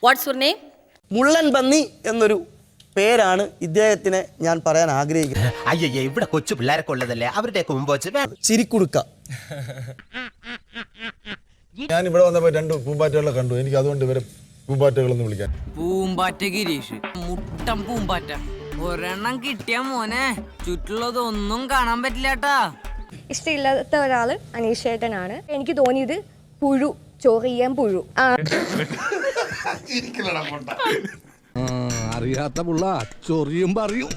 What's your name? മുള്ളൻ പന്നി എന്നൊരു പേരാണ് ഇദ്ദേഹത്തിനെ ഞാൻ പറയാൻ ആഗ്രഹിക്കുന്നത്. അയ്യേ, ഇവിടെ കൊച്ചു പിള്ളേരൊക്കെ ഉള്ളതല്ലേ, അവരുടെയൊക്കെ മുമ്പ് വെച്ച് ചിരിക്കുടുക്ക. ഞാൻ ഇവിടെ വന്നപ്പോൾ 2 പൂമ്പാറ്റകളെ കണ്ടു. എനിക്ക് അതുകൊണ്ട് ഇവരെ പൂമ്പാറ്റകളെന്ന് വിളിക്കാൻ. പൂമ്പാറ്റ ഗിരീഷ്, മുട്ടം പൂമ്പാറ്റ. ഒരെണ്ണം കിട്ടിയ മോനെ ചുറ്റുള്ളതൊന്നും കാണാൻ പറ്റില്ലാട്ടാ. ഇഷ്ടമില്ലാത്ത ഒരാള് അനീഷ് ചേട്ടനാണ്. എനിക്ക് തോന്നിയത് പുഴു, ചൊറിയാൻ പുഴു. അറിയാത്ത പുള്ള ചൊറിയും പറയും.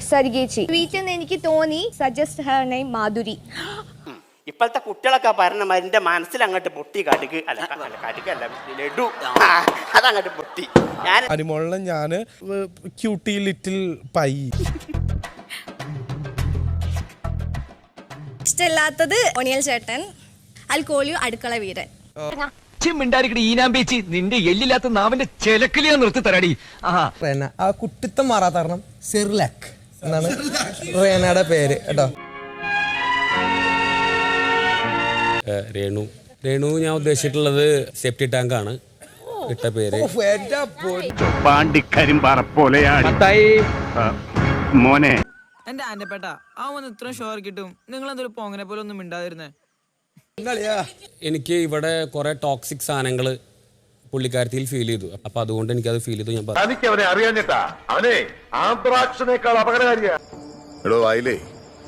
സരികേച്ചി വീട്ടിൽ എനിക്ക് തോന്നി സജസ്റ്റ് ഹെർ നെയിം മാധുരി. ഇപ്പോഴത്തെ കുട്ടികളൊക്കെ പറഞ്ഞ എന്റെ മനസ്സിൽ അങ്ങോട്ട് പൊട്ടി കാട്ടിക്ക് അല്ല ലഡു അതങ്ങോട്ട് പൊട്ടി. ഞാൻ അരിമോളിനെ ഞാന് ക്യൂട്ടി ലിറ്റിൽ പൈ. ഇഷ്ടമില്ലാത്തത് ഒണിയൽ ചേട്ടൻ. അൽക്കോളിയോ അടുക്കള വീരൻ. നിന്റെ എല്ലില്ലാത്ത നാവിന്റെ ചെലക്കിലിയാ നിർത്തി തരാടി. ആ കുട്ടിത്തം മാറാത്ത കാരണം സെർലാക്ക് എന്നാണ് റേനയുടെ പേര് കേട്ടോ. രേണു ഞാൻ ഉദ്ദേശിച്ചിട്ടുള്ളത് സെപ്റ്റി ടാങ്ക് ആണ് ഇട്ട പേര്. പാണ്ടിക്കരിമ്പാറ പോലെയാണ് മോനെ. എന്റെ ആന്റപ്പേട്ട അവൻ ഇത്ര ഷോർ കിട്ടും, നിങ്ങൾ എന്തൊരു പോങ്ങനെ പോലെ ഒന്നും മിണ്ടാതിരുന്നേ. എനിക്ക് ഇവിടെ കുറെ ടോക്സിക് സാധനങ്ങൾ പുള്ളിക്കാരത്തിൽ ഫീൽ ചെയ്തു. അപ്പൊ അതുകൊണ്ട് എനിക്കത് ഫീൽ ചെയ്തു. ഞാൻ തനിക്ക് അവനെ അറിയാഞ്ഞിട്ടാ, അവനെ ആന്ത്രാക്സിനേക്കാൾ അപകടകാരിയാ. എടോ വായിലേ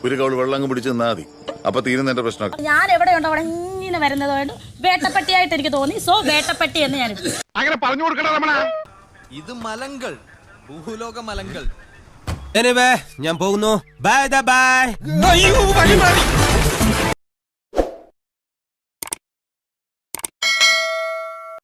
ഒരു കവള് വെള്ളം പിടിച്ച് നിന്നാ മതി, അപ്പൊ തീരുന്ന എന്റെ പ്രശ്നം. ഞാൻ എവിടെയുണ്ടോ അവിടെ ഇങ്ങനെ വരുന്നതുകൊണ്ട് വേട്ടപ്പട്ടിയായിട്ട് എനിക്ക് തോന്നി. സോ വേട്ടപ്പട്ടി എന്ന് ഞാൻ അങ്ങനെ പറഞ്ഞു കൊടുക്കണ രമണ. ഇത് മലങ്കൾ, ഭൂലോക മലങ്കൾ. ഞാൻ പോകുന്നു. Bye bye.